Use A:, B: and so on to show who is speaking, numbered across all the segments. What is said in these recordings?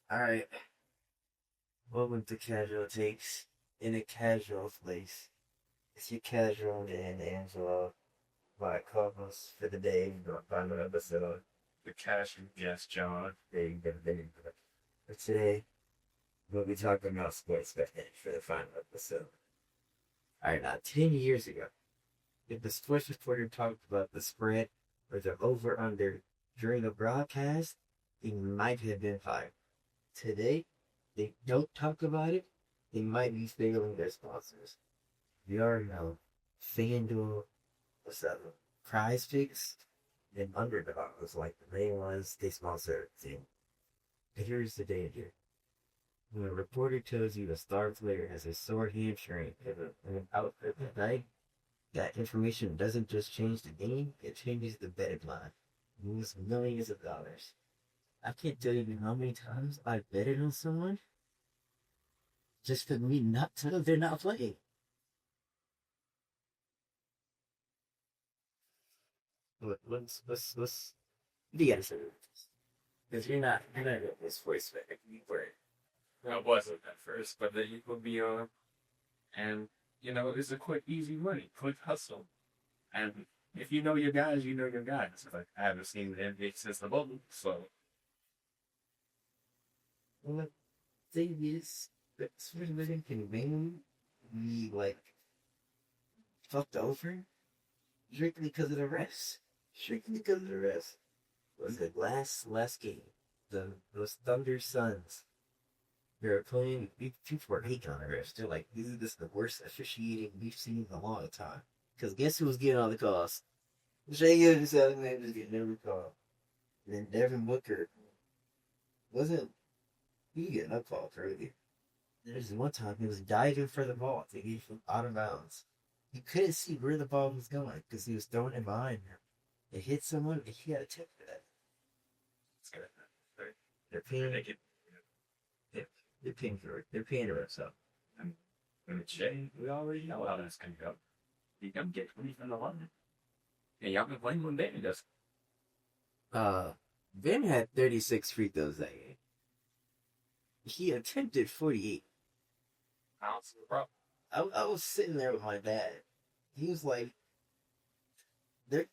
A: Alright, welcome to Casual Takes in a Casual Place. It's your casual and Angelo, my co-host for the day, the final episode.
B: The casual guest, John.
A: There you go. For today, we'll be talking about sports betting for the final episode. Alright, now 10 years ago, if the sports reporter talked about the spread or the over-under during a broadcast, he might have been fired. Today, they don't talk about it, they might be failing their sponsors. We already know FanDuel, what's that? Prize Picks, and Underdog was like the main ones they sponsor the team. But here's the danger. When a reporter tells you a star player has a sore hamstring and an out for the night, that information doesn't just change the game, it changes the betting line. Moves millions of dollars. I can't tell you how many times I betted on someone just for me not to know they're not playing. What's the answer? Because you're not getting this voice back. You were.
B: I wasn't at first, but then you put me on, and it's a quick, easy money, quick hustle. And if you know your guys, you know your guys. Like I haven't seen the NBA since the bubble, so
A: Well, the thing is, that sports betting can mainly be like fucked over strictly because of the refs. Strictly because of the refs. Was it last game? Those Thunder Suns. They were playing. People were hating on the refs. They're like, "This is the worst officiating we've seen in a long time." Because guess who was getting all the calls? Shea Gilgeous Alexander was getting every call. And then Devin Booker wasn't. He getting a call early. There's one time he was diving for the ball to get from out of bounds. He couldn't see where the ball was going because he was throwing it behind him. It hit someone, and he got a tip for that.
B: it's good. They're,
A: They're
B: they're
A: paying.
B: naked.
A: They're paying for it. They're paying for it. So,
B: And when it's Jay, we already know how that's gonna go. You come get 20 from the line, and y'all can blame when Danny does.
A: Ben had 36 free throws that game. He attempted 48.
B: I don't see the problem.
A: I was sitting there with my dad. He was like, "There."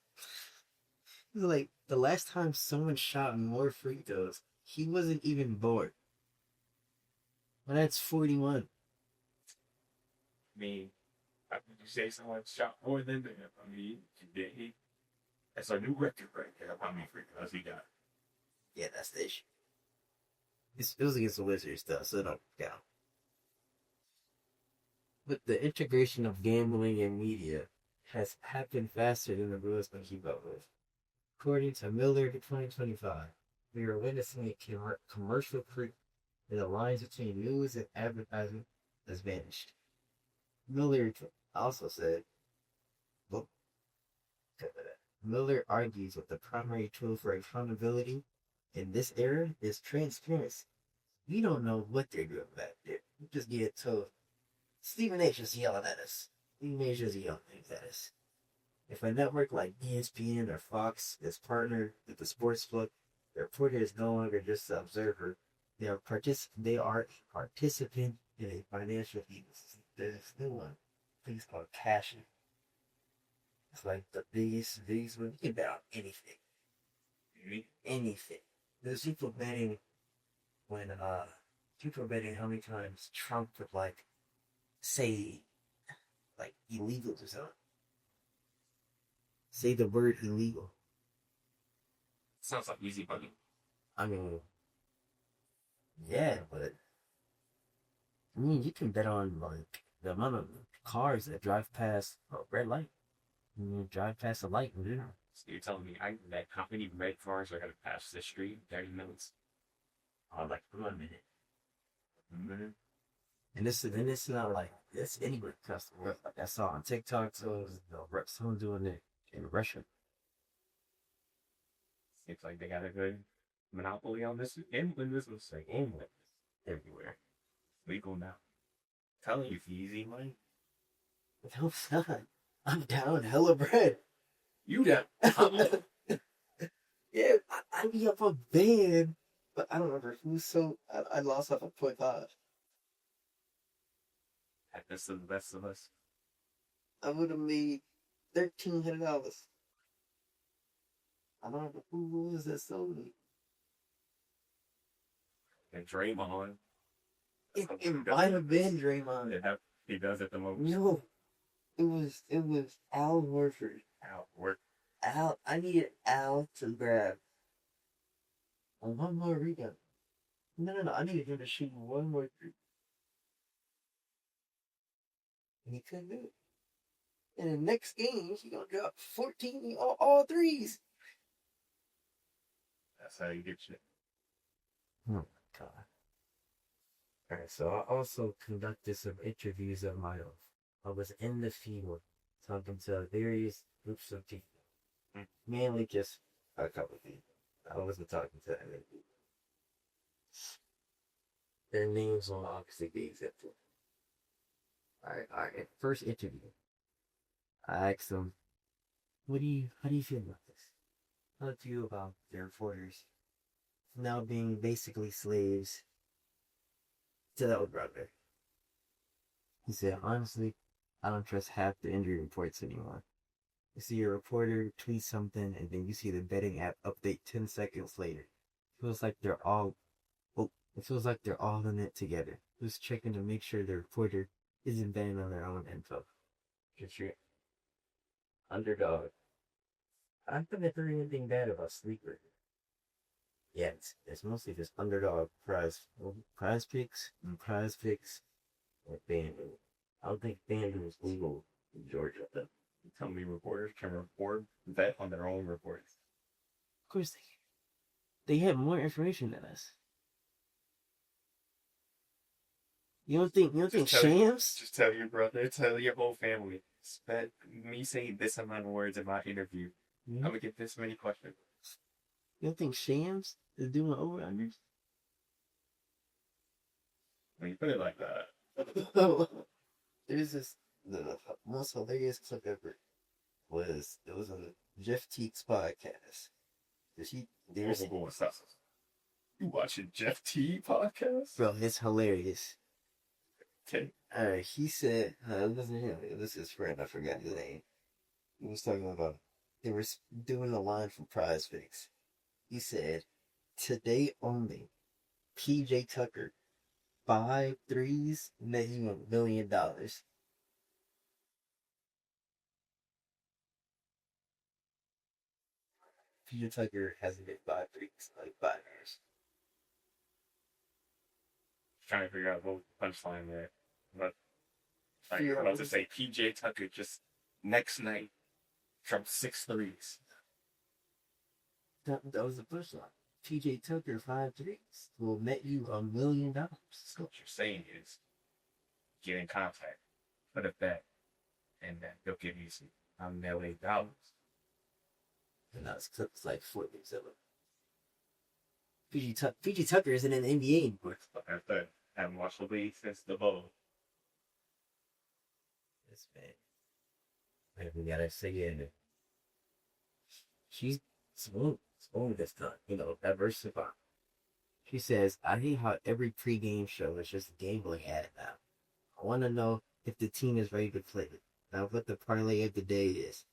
A: He was like, the last time someone shot more free throws, he wasn't even bored. Well, that's 41.
B: I mean, how could you say someone shot more than them? I mean, that's a new record right there. How many free throws he got?
A: Yeah, that's the issue. It was against the Wizards, though, so it don't count. But the integration of gambling and media has happened faster than the rules can keep up with. According to Miller 2025, we are witnessing a commercial creep where the lines between news and advertising has vanished. Miller also said, well, Miller argues that the primary tool for accountability in this era is transparency. We don't know what they're doing back there. We just get told. Stephen A. just yelling at us. Stephen A. just yelling at us. If a network like ESPN or Fox is partnered with the sportsbook, the reporter is no longer just the observer. They are a participant in a financial ecosystem. There's still one thing called cashing. It's like the biggest one. You can bet on anything. Anything. There's when people are betting how many times Trump would like say like illegal or something. Say the word illegal.
B: Sounds like easy money.
A: I mean, yeah, but I mean, you can bet on like the amount of cars that drive past a red light. You drive past a light, and
B: So you're telling me I can bet how many red cars are gonna pass this street in 30 minutes?
A: like 1 minute.
B: Mm-hmm.
A: And it's not like it's anywhere customer. Like I saw on TikTok, so it was, someone doing it in Russia.
B: Seems like they got a good monopoly on this. Gambling business, like gambling everywhere. Legal now. Telling you, easy money.
A: No, it's not. I'm down hella bread.
B: You down?
A: Yeah, I be up a band
C: But I don't remember who's so. I lost off a .5.
B: Happens to the best of us.
C: I would have made $1,300. I don't know who was that sold me.
B: And Draymond.
C: It might have been Draymond.
B: He does it the most.
C: No, it was Al Horford.
B: Outwork.
C: I needed Al to grab one more rebound. No. I needed him to shoot one more three. And he couldn't do it. And the next game, he gonna drop 14 all threes.
B: That's how you get you.
A: Oh my god. Alright, so I also conducted some interviews of my own. I was in the field talking to various groups of people. Mainly just a couple of people. I wasn't talking to any people. Their names will obviously be exempted. Alright. First interview. I asked them, how do you feel about this? How do you feel about the reporters now being basically slaves to the old brother? He said, honestly, I don't trust half the injury reports anymore. You see a reporter tweet something and then you see the betting app update 10 seconds later. It feels like they're all in it together. Who's checking to make sure the reporter isn't betting on their own info. Just your underdog. I haven't heard anything bad about Sleeper. Yeah, it's mostly just underdog prize picks and FanDuel. I don't think FanDuel is legal in Georgia though.
B: How many reporters can bet on their own reports?
C: Of course they have more information than us. You don't think Shams?
B: Just tell your brother, tell your whole family. Bet me saying this amount of words in my interview. I'm gonna get this many questions.
C: You don't think Shams is doing over-unders?
B: When you put it like that.
C: There's this, the most hilarious clip ever it was on Jeff Teague's podcast.
B: Stop. You watching Jeff T podcast?
C: Bro, it's hilarious.
B: Okay.
C: He said, it wasn't him, it was his friend, I forgot his name. He was talking about, they were doing a line from Prize Picks. He said, today only, PJ Tucker, 5 threes, net you $1 million. PJ Tucker hasn't hit 5 threes in like 5 years.
B: Trying to figure out what punchline there. But I'm about to say PJ Tucker just next night from 6 threes.
C: That was the punchline. PJ Tucker 5 threes will net you $1 million.
B: So what you're saying is get in contact, put a bet, and then they'll give you some $1 million.
C: And that's like 4 things of it. PJ Tucker isn't in the NBA anymore.
B: I haven't watched the league since the bowl.
A: This man. We gotta say it. She's smooth this time, diversify. She says, I hate how every pregame show is just a gambling ad now. I want to know if the team is ready to play. Now what the parlay of the day is.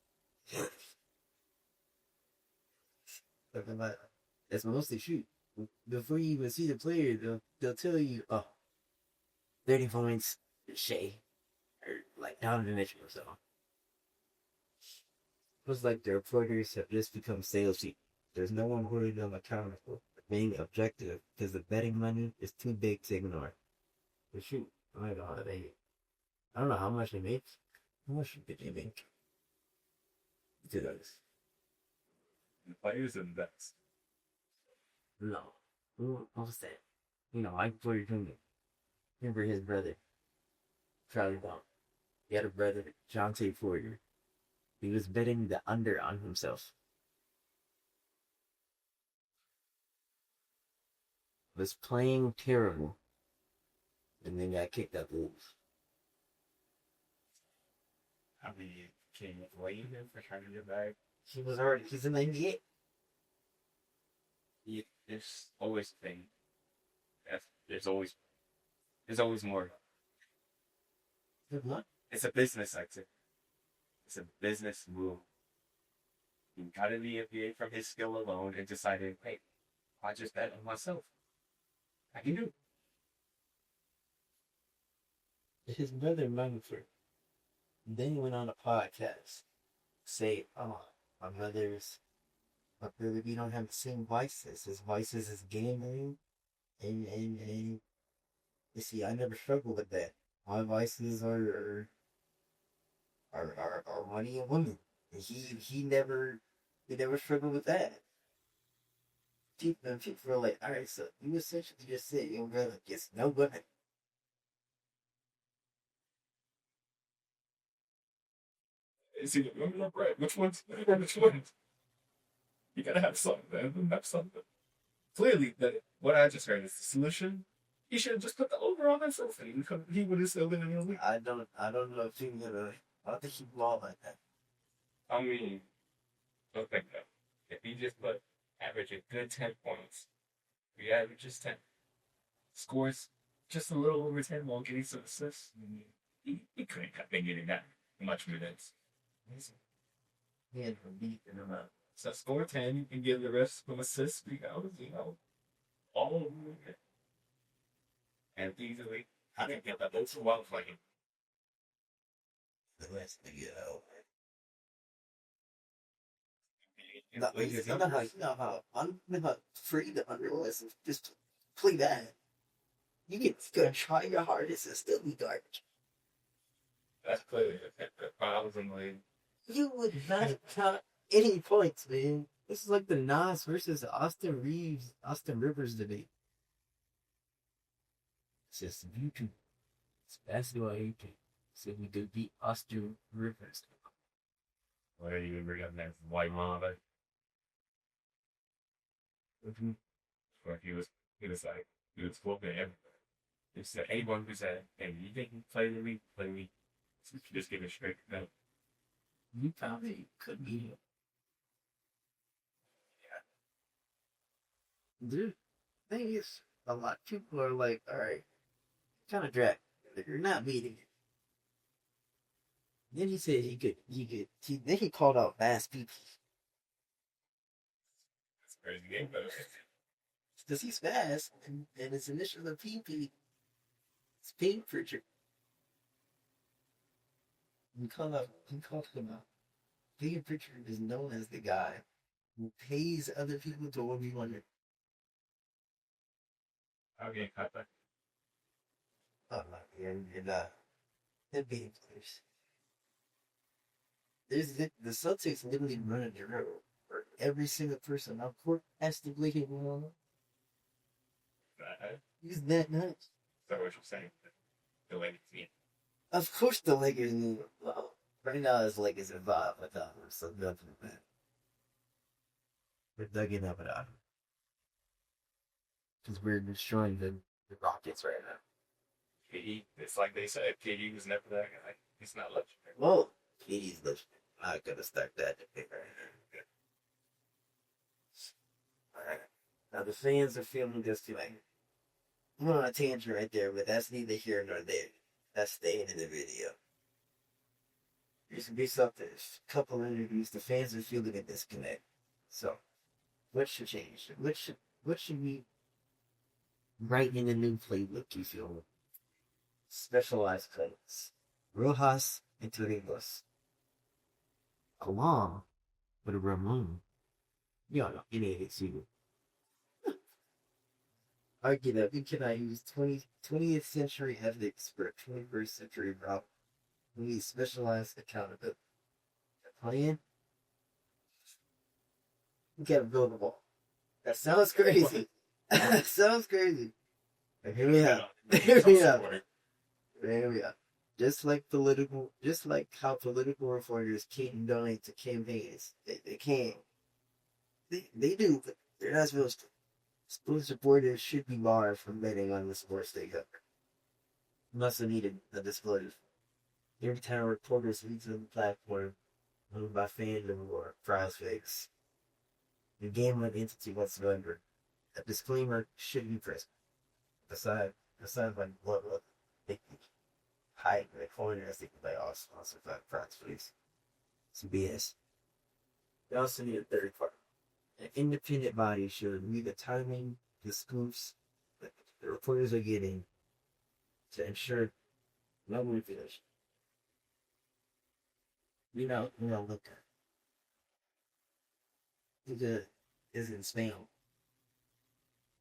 A: That's mostly shoot. Before you even see the player, they'll tell you, 30 points, Shea. Or like Donovan Mitchell or so. It was like the reporters have just become salespeople. There's no one holding them accountable for being objective because the betting money is too big to ignore. But shoot, oh my god, I don't know how much they make. How much did they make? $2.
B: The players and bets.
A: No. What was that? Like Floyd Jr. Remember his brother, Charlie Brown. He had a brother, Jonte Porter. He was betting the under on himself. Was playing terrible. And then got kicked out the Wolves.
B: I mean, can you blame him for trying to get back?
A: He's in the NBA.
B: There's always a thing. There's always more.
C: Good luck.
B: It's a business activity. It's a business move. He got in the NBA from his skill alone and decided, hey, I just bet on myself. I can do it.
C: His brother Mumford then went on a podcast, say, "Oh, my brother, we don't have the same vices. His vices is gambling, and you see, I never struggled with that. My vices are money and women. And he never struggled with that. People are like, all right, so you essentially just said your brother gets no women.
B: Is he right? Which ones? Which ones? You gotta have something, man. Have something. Clearly, what I just heard is the solution. He should have just put the over on that sofa. He would have still been in the league.
C: I don't know if he's gonna. I don't think he will like that.
B: I mean, don't think that. If he just average a good 10 points, he averages 10, scores just a little over 10 while getting some assists, he couldn't have been getting that much minutes.
C: He had to beat him up.
B: So score 10 and give the rest from assists, all over it. And easily, I think get that those well for him.
C: The rest of you know.
B: You
C: know how I'm not free to unrealize and just play that. You get gonna try your hardest and still be garbage.
B: That's clearly the problems in the league.
C: You would not count any points, man. This is like the Nas versus Austin Rivers debate. It's just YouTube. It's basketball YouTube. So we could beat Austin Rivers.
B: What are you ever got that white mama? Or he was whooping everybody. He said anyone who said, hey, you think you play with me? Play with me. Just give it straight. No.
C: You probably could beat him. Yeah. Dude, thing is, a lot of people are like, alright, kind of drag. You're not beating it. Then he said then he called out fast people.
B: That's a crazy game, though.
C: Because he's fast, and his initials are PP. It's Pink Pritchard. He called him out. Pink Pritchard is known as the guy who pays other people to 1v1.
B: I'll get cut back.
C: Oh, and NBA players. The Celtics literally run a drill where every single person on court has to play him one. He's that nuts.
B: Is that what you're saying? The Lakers need.
C: Of course the Lakers need him. Well, right now his Lakers involved without him, so nothing bad. We're dugging up without him. Because we're destroying the Rockets right now.
B: KD, it's like they said, KD was never that guy. He's not legendary.
C: Well, he's legendary. I'm not gonna start that debate right now. Alright. Now the fans are feeling this too. Like, I'm on a tangent right there, but that's neither here nor there. That's the end of the video. There's gonna be something. A couple interviews. The fans are feeling a disconnect. So, what should change? What should we write in the new playbook? You feel specialized plays. Rojas and Torrijos. Along with Ramon. You don't know any of this either. Argue that we cannot use 20th century ethics for a 21st century problem. We need specialized accountability. The plan? We gotta build a wall. That sounds crazy. That sounds crazy. But here we are. Here we are. Here we are. Just like how political reporters can't donate to campaigns. They can't. They do, but they're not supposed to. Sports reporters should be barred from betting on the sports they cover. Must have needed a disclosure. Every time reporters reach the platform, owned by fandom or prize fakes, the gambling entity whatsoever, a disclaimer should be present. Besides like what they hide in the corners, they can like all sponsored by France, please. Some BS. They also need a third party. An independent body should review the timing, the scoops that the reporters are getting to ensure no manipulation. Look at the is in Spain.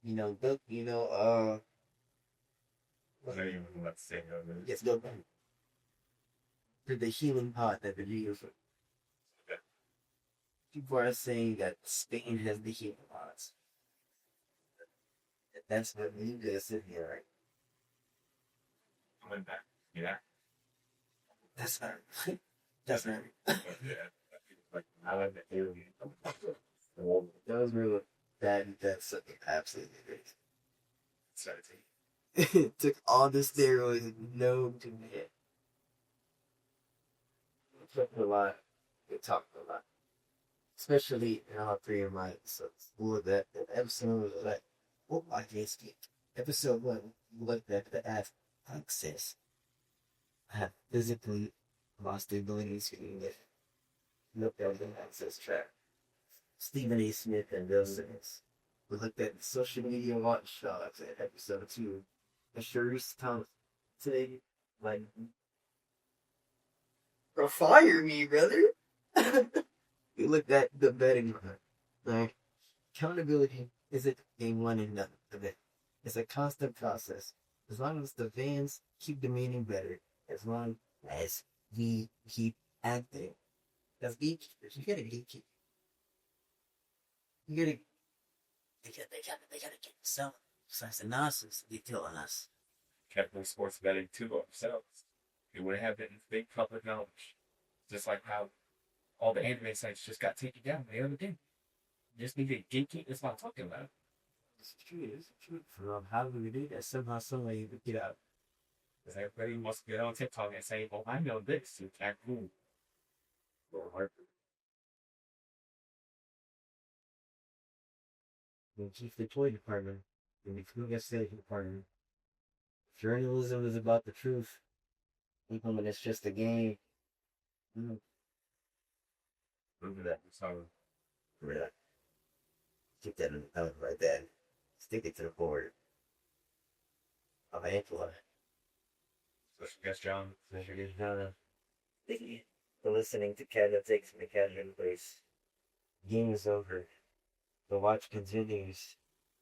C: Look,
B: I don't even know what to say.
C: yes, go back to the healing pot that the using.
B: Okay.
C: People are saying that Spain has the healing pots. That's what you guys sit here, right?
B: I went back. Yeah.
C: That's not. That's not.
B: Yeah. Like, I like the alien.
C: Those were that's absolutely crazy.
B: Sorry.
C: Took all the steroids known to man. We talked a lot. We talked a lot. Especially in all three of my episodes. That episode was like, oh, I can't speak. Episode 1, we looked at the access. I have physically lost the ability to get looked at the access track. Stephen A. Smith and Bill Simmons. We looked at the social media watchdogs at episode 2. And Sharice Thomas today, like, bro, fire me, brother. We looked at the betting line. Like, accountability isn't a one and done event. It's a constant process. As long as the fans keep demanding better, as long as we keep acting. That's gatekeepers. You gotta gatekeep. You gotta. They gotta get some sense of nonsense to be telling us.
B: Kept no sports betting to ourselves. We wouldn't have been big public knowledge. Just like how all the anime sites just got taken down the other day. Just need to gatekeep. That's what I'm talking about.
C: It's true. It's true. From how do we do that? Somehow, somebody would get out.
B: Because everybody wants to get on TikTok and say, "Oh, I know this." You can't move.
C: The chief deploy department, and the crew gets state department. Journalism is about the truth. Even when it's just a game. Remember that.
B: So,
C: Remember that. Keep that in the right there. Stick it to the board. Of Angela.
B: special guest John.
C: Measure is Donna. Thank you for listening to Canada Takes Me Canada in Place. Game is over. The watch continues.